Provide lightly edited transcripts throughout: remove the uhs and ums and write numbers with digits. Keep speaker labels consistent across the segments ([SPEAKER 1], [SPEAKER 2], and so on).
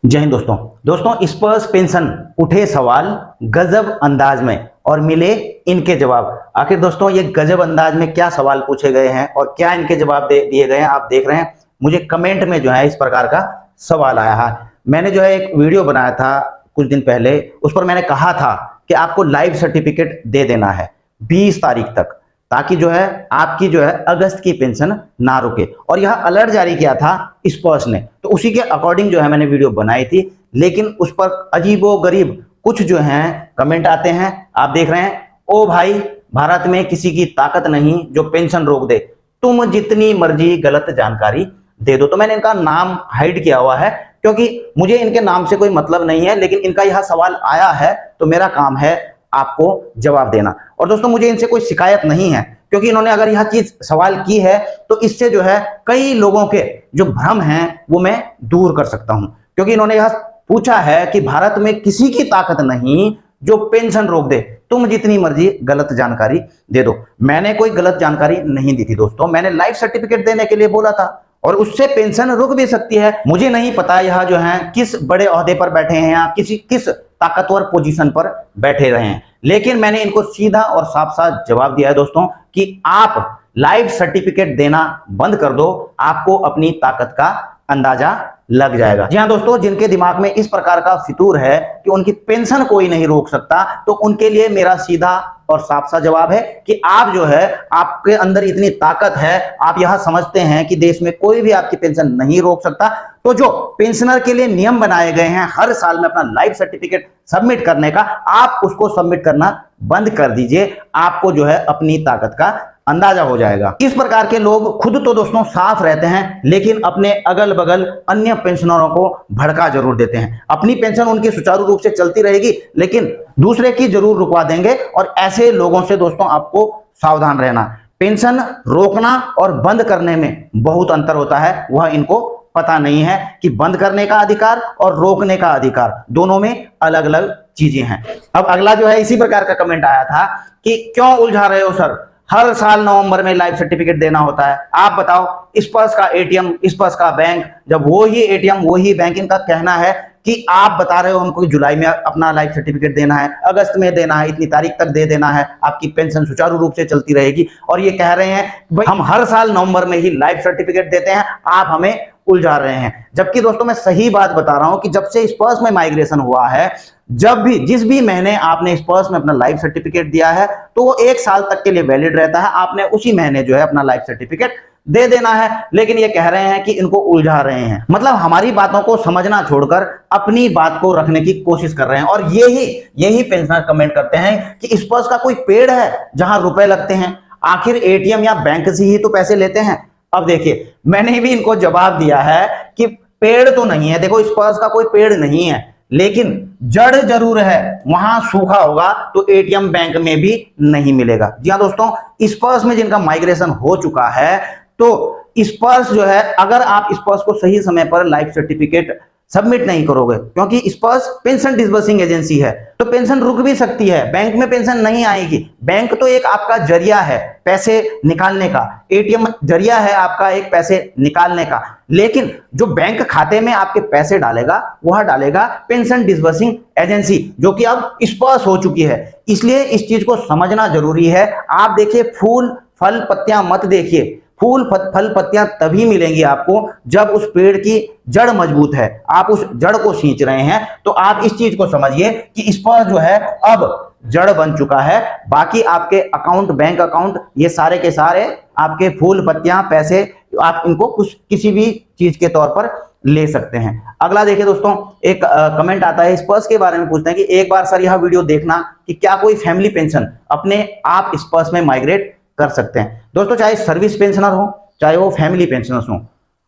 [SPEAKER 1] जय हिंद दोस्तों स्पर्श पेंशन उठे सवाल गजब अंदाज में और मिले इनके जवाब। आखिर दोस्तों ये गजब अंदाज में क्या सवाल पूछे गए हैं और क्या इनके जवाब दिए गए हैं आप देख रहे हैं। मुझे कमेंट में जो है इस प्रकार का सवाल आया है। मैंने जो है एक वीडियो बनाया था कुछ दिन पहले, उस पर मैंने कहा था कि आपको लाइव सर्टिफिकेट दे देना है 20 तारीख तक, ताकि जो है आपकी जो है अगस्त की पेंशन ना रुके। और यह अलर्ट जारी किया था स्पर्श ने, तो उसी के अकॉर्डिंग जो है मैंने वीडियो बनाई थी। लेकिन उस पर अजीबोगरीब कुछ जो हैं कमेंट आते हैं, आप देख रहे हैं। ओ भाई, भारत में किसी की ताकत नहीं जो पेंशन रोक दे, तुम जितनी मर्जी गलत जानकारी दे दो। तो मैंने इनका नाम हाइड किया हुआ है क्योंकि मुझे इनके नाम से कोई मतलब नहीं है, लेकिन इनका यह सवाल आया है तो मेरा काम है आपको जवाब देना। और दोस्तों मुझे इनसे कोई शिकायत नहीं है, क्योंकि इन्होंने अगर यह चीज सवाल की है तो इससे जो है कई लोगों के जो भ्रम हैं वो मैं दूर कर सकता हूं। क्योंकि इन्होंने यह पूछा है कि भारत में किसी की ताकत नहीं जो पेंशन रोक दे, तुम जितनी मर्जी गलत जानकारी दे दो। मैंने कोई गलत जानकारी नहीं दी थी दोस्तों, मैंने लाइफ सर्टिफिकेट देने के लिए बोला था और उससे पेंशन रुक भी सकती है। मुझे नहीं पता यह जो है किस बड़े ओहदे पर बैठे हैं या किस ताकतवर पोजीशन पर बैठे रहे हैं, लेकिन मैंने इनको सीधा और साफ साफ जवाब दिया है दोस्तों कि आप लाइफ सर्टिफिकेट देना बंद कर दो, आपको अपनी ताकत का अंदाजा लग जाएगा। जी हाँ दोस्तों, जिनके दिमाग में इस प्रकार का फितूर है कि उनकी पेंशन कोई नहीं रोक सकता, तो उनके लिए मेरा सीधा और साफ सा जवाब है कि आप जो है, आपके अंदर इतनी ताकत है, आप यह समझते हैं कि देश में कोई भी आपकी पेंशन नहीं रोक सकता, तो जो पेंशनर के लिए नियम बनाए गए हैं हर साल में अपना लाइफ सर्टिफिकेट सबमिट करने का, आप उसको सबमिट करना बंद कर दीजिए। आपको जो है अपनी ताकत का अंदाजा हो जाएगा। इस प्रकार के लोग खुद तो दोस्तों साफ रहते हैं, लेकिन अपने अगल बगल अन्य पेंशनरों को भड़का जरूर देते हैं। अपनी पेंशन उनकी सुचारू रूप से चलती रहेगी, लेकिन दूसरे की जरूर रुकवा देंगे। और ऐसे लोगों से दोस्तों आपको सावधान रहना। पेंशन रोकना और बंद करने में बहुत अंतर होता है, वह इनको पता नहीं है कि बंद करने का अधिकार और रोकने का अधिकार दोनों में अलग अलग चीजें हैं। अब अगला जो है इसी प्रकार का कमेंट आया था कि क्यों उलझा रहे हो सर, हर साल नवंबर में लाइफ सर्टिफिकेट देना होता है। आप बताओ, स्पर्श का एटीएम, स्पर्श का बैंक, जब वो ही एटीएम वो ही बैंक, इनका कहना है कि आप बता रहे हो हमको जुलाई में अपना लाइफ सर्टिफिकेट देना है, अगस्त में देना है, इतनी तारीख तक दे देना है, आपकी पेंशन सुचारू रूप से चलती रहेगी। और ये कह रहे हैं भाई हम हर साल नवंबर में ही लाइफ सर्टिफिकेट देते हैं, आप हमें उलझा रहे हैं। जबकि दोस्तों मैं सही बात बता रहा हूं कि जब से स्पर्श में माइग्रेशन हुआ है, जब भी जिस भी महीने आपने स्पर्श में अपना लाइफ सर्टिफिकेट दिया है, तो वो 1 साल तक के लिए वैलिड रहता है। आपने उसी महीने जो है अपना लाइफ सर्टिफिकेट दे देना है। लेकिन ये कह रहे हैं कि इनको उलझा रहे हैं, मतलब हमारी बातों को समझना छोड़कर अपनी बात को रखने की कोशिश कर रहे हैं। और यही पेंशनर कमेंट करते हैं कि स्पर्श का कोई पेड़ है जहां रुपए लगते हैं, आखिर एटीएम या बैंक से ही तो पैसे लेते हैं। अब देखिए, मैंने भी इनको जवाब दिया है कि पेड़ तो नहीं है, देखो स्पर्श का कोई पेड़ नहीं है, लेकिन जड़ जरूर है। वहां सूखा होगा तो एटीएम बैंक में भी नहीं मिलेगा। जी हाँ दोस्तों, स्पर्श में जिनका माइग्रेशन हो चुका है, तो स्पर्श जो है, अगर आप स्पर्श को सही समय पर लाइफ सर्टिफिकेट सबमिट नहीं करोगे, क्योंकि स्पर्श पेंशन डिसबर्सिंग एजेंसी है, तो पेंशन रुक भी सकती है, बैंक में पेंशन नहीं आएगी। बैंक तो एक आपका जरिया है पैसे निकालने का, एटीएम जरिया है आपका एक पैसे निकालने का, लेकिन जो बैंक खाते में आपके पैसे डालेगा वह डालेगा पेंशन डिसबर्सिंग एजेंसी, जो कि अब स्पर्श हो चुकी है। इसलिए इस चीज को समझना जरूरी है। आप देखिए, फूल फल पत्तियां मत देखिए, फूल फल पत्तियां तभी मिलेंगी आपको जब उस पेड़ की जड़ मजबूत है, आप उस जड़ को खींच रहे हैं। तो आप इस चीज को समझिए कि स्पर्श जो है अब जड़ बन चुका है। बाकी आपके अकाउंट, बैंक अकाउंट, ये सारे के सारे आपके फूल पत्तियां पैसे, आप इनको कुछ किसी भी चीज के तौर पर ले सकते हैं। अगला देखिए दोस्तों, एक कमेंट आता है स्पर्श के बारे में, पूछते हैं कि एक बार सर यह वीडियो देखना कि क्या कोई फैमिली पेंशन अपने आप स्पर्श में माइग्रेट कर सकते हैं। दोस्तों, चाहे सर्विस पेंशनर हो चाहे वो फैमिली पेंशनर्स हो,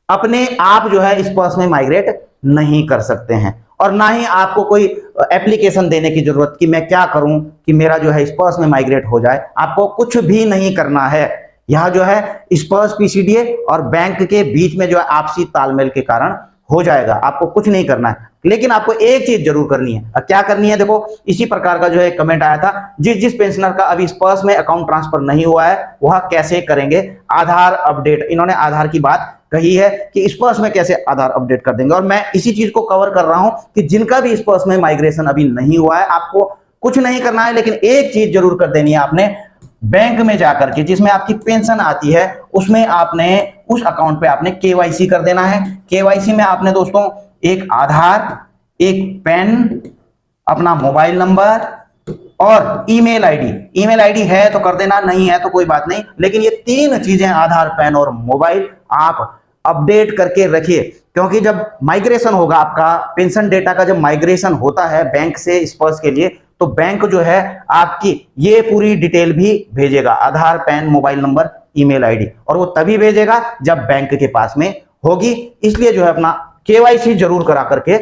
[SPEAKER 1] अपने आप जो है स्पर्श में माइग्रेट नहीं कर सकते हैं। और ना ही आपको कोई एप्लीकेशन देने की जरूरत कि मैं क्या करूं कि मेरा जो है स्पर्श में माइग्रेट हो जाए। आपको कुछ भी नहीं करना है। यह जो है स्पर्श पीसीडीए और बैंक के बीच में जो है आपसी तालमेल के कारण हो जाएगा, आपको कुछ नहीं करना है। लेकिन आपको एक चीज जरूर करनी है। क्या करनी है? देखो, इसी प्रकार का जो है कमेंट आया था, जिस पेंशनर का अभी स्पर्श में अकाउंट ट्रांसफर नहीं हुआ है वह कैसे करेंगे आधार अपडेट। इन्होंने आधार की बात कही है कि स्पर्श में कैसे आधार अपडेट कर देंगे, और मैं इसी चीज को कवर कर रहा हूं कि जिनका भी स्पर्श में माइग्रेशन अभी नहीं हुआ है, आपको कुछ नहीं करना है, लेकिन एक चीज जरूर कर देनी है आपने, बैंक में जाकर के जिसमें आपकी पेंशन आती है उसमें आपने उस अकाउंट पे आपने केवाईसी कर देना है। केवाईसी में आपने दोस्तों एक आधार, एक पैन, अपना मोबाइल नंबर और ईमेल आईडी। ईमेल आईडी है तो कर देना, नहीं है तो कोई बात नहीं, लेकिन ये तीन चीजें आधार, पैन और मोबाइल आप अपडेट करके रखिए, क्योंकि जब माइग्रेशन होगा आपका पेंशन डेटा का, जब माइग्रेशन होता है बैंक से स्पर्श के लिए, तो बैंक जो है आपकी ये पूरी डिटेल भी भेजेगा, Aadhaar, PAN, mobile number, email ID, और वो तभी भेजेगा जब बैंक के पास में होगी। इसलिए जो है अपना केवाईसी जरूर करा करके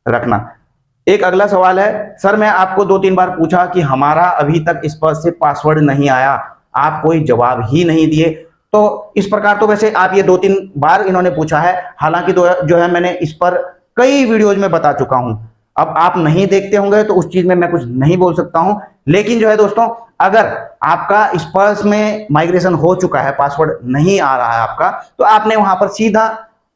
[SPEAKER 1] रखना। एक अगला सवाल है, सर मैं आपको 2-3 बार पूछा कि हमारा अभी तक स्पर्श से पासवर्ड नहीं आया, आप कोई जवाब ही नहीं दिए। तो इस प्रकार तो वैसे आप ये 2-3 बार इन्होंने पूछा है, हालांकि जो है मैंने इस पर कई वीडियोज में बता चुका हूं। अब आप नहीं देखते होंगे तो उस चीज में मैं कुछ नहीं बोल सकता हूं, लेकिन जो है दोस्तों, अगर आपका स्पर्श में माइग्रेशन हो चुका है, पासवर्ड नहीं आ रहा है आपका, तो आपने वहां पर सीधा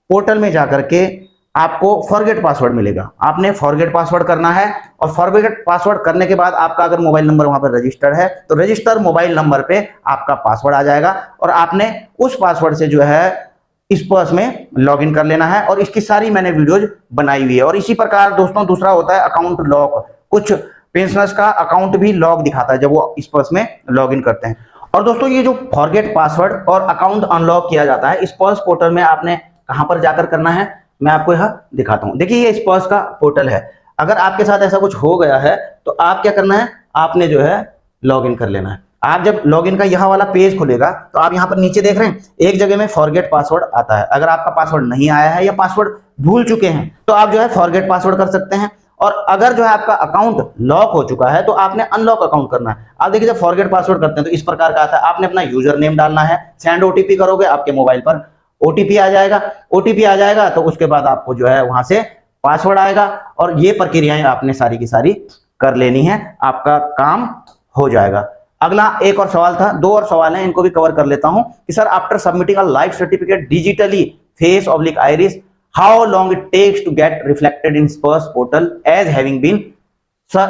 [SPEAKER 1] पोर्टल में जाकर के आपको फॉरगेट पासवर्ड मिलेगा, आपने फॉरगेट पासवर्ड करना है, और फॉरगेट पासवर्ड करने के बाद आपका अगर मोबाइल नंबर वहां पर रजिस्टर्ड है तो रजिस्टर मोबाइल नंबर पे आपका पासवर्ड आ जाएगा, और आपने उस पासवर्ड से जो है स्पर्श में लॉगिन कर लेना है। और इसकी सारी मैंने वीडियोज बनाई हुई है। और इसी प्रकार दोस्तों दूसरा होता है अकाउंट लॉक। कुछ पेंशनर्स का अकाउंट भी लॉक दिखाता है जब वो स्पर्श में लॉगिन करते हैं। और दोस्तों ये जो फॉरगेट पासवर्ड और अकाउंट अनलॉक किया जाता है स्पर्श पोर्टल में, आपने कहां पर जाकर करना है, मैं आपको यह दिखाता हूं। देखिए ये स्पर्श का पोर्टल है। अगर आपके साथ ऐसा कुछ हो गया है तो आप क्या करना है, आपने जो है लॉगिन कर लेना है। आप जब लॉगिन का यह वाला पेज खुलेगा तो आप यहां पर नीचे देख रहे हैं एक जगह में फॉरगेट पासवर्ड आता है। अगर आपका पासवर्ड नहीं आया है या पासवर्ड भूल चुके हैं तो आप जो है फॉरगेट पासवर्ड कर सकते हैं। और अगर जो है आपका अकाउंट लॉक हो चुका है तो आपने अनलॉक अकाउंट करना है। आप देखिए जब फॉरगेट पासवर्ड करते हैं तो इस प्रकार का आता है, आपने अपना यूजर नेम डालना है, सेंड ओटीपी करोगे, आपके मोबाइल पर ओटीपी आ जाएगा। ओटीपी आ जाएगा तो उसके बाद आपको जो है वहां से पासवर्ड आएगा, और ये प्रक्रियाएं आपने सारी की सारी कर लेनी है, आपका काम हो जाएगा। अगला एक और सवाल था, 2 और सवाल हैं, इनको भी कवर कर लेता हूं कि sir after submitting a life certificate digitally face iris how long it takes to get reflected in Sparsh portal as having been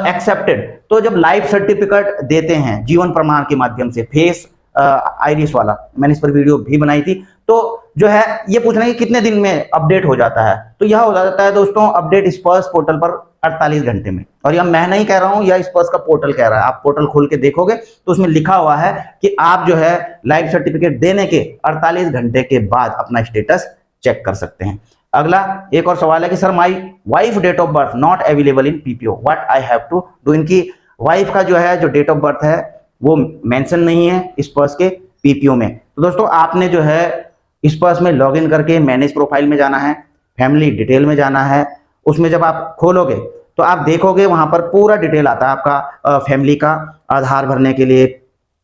[SPEAKER 1] accepted. तो जब लाइफ सर्टिफिकेट देते हैं जीवन प्रमाण के माध्यम से, फेस आइरिस वाला, मैंने इस पर वीडियो भी बनाई थी, तो जो है ये पूछना है कि कितने दिन में अपडेट हो जाता है। तो यह हो जाता है दोस्तों अपडेट स्पर्श पोर्टल पर 48 घंटे में। और यह मैं नहीं कह रहा हूं, यह स्पर्श का पोर्टल कह रहा है। आप पोर्टल खोल के देखोगे तो उसमें लिखा हुआ है कि आप जो है लाइफ सर्टिफिकेट देने के 48 घंटे के बाद अपना स्टेटस चेक कर सकते हैं। अगला एक और सवाल है कि sir my wife date of birth not available in PPO, what I have to do. इनकी वाइफ का जो है जो डेट ऑफ बर्थ है वो मेंशन नहीं है स्पर्श के पीपीओ में। तो दोस्तों आपने जो है स्पर्श में लॉगिन करके मैनेज प्रोफाइल में जाना है, फैमिली डिटेल में जाना है। उसमें जब आप खोलोगे तो आप देखोगे वहां पर पूरा डिटेल आता है आपका फैमिली का, आधार भरने के लिए,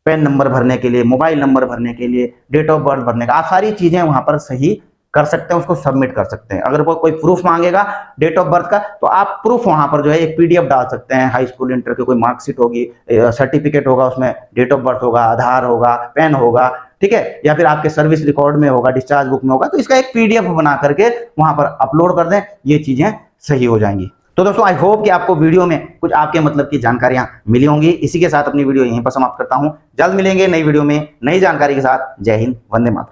[SPEAKER 1] पैन नंबर भरने के लिए, मोबाइल नंबर भरने के लिए, डेट ऑफ बर्थ भरने का, आप सारी चीजें वहां पर सही कर सकते हैं, उसको सबमिट कर सकते हैं। अगर वो कोई प्रूफ मांगेगा डेट ऑफ बर्थ का तो आप प्रूफ वहां पर जो है एक पीडीएफ डाल सकते हैं, हाई स्कूल इंटर की कोई मार्कशीट होगी, सर्टिफिकेट होगा, उसमें डेट ऑफ बर्थ होगा, आधार होगा, पैन होगा, ठीक है, या फिर आपके सर्विस रिकॉर्ड में होगा, डिस्चार्ज बुक में होगा, तो इसका एक पीडीएफ बना करके वहां पर अपलोड कर दें, ये चीजें सही हो जाएंगी। तो दोस्तों आई होप कि आपको वीडियो में कुछ आपके मतलब की जानकारियां मिली होंगी। इसी के साथ अपनी वीडियो यहीं पर समाप्त करता हूं। जल्द मिलेंगे नई वीडियो में नई जानकारी के साथ। जय हिंद, वंदे मातरम।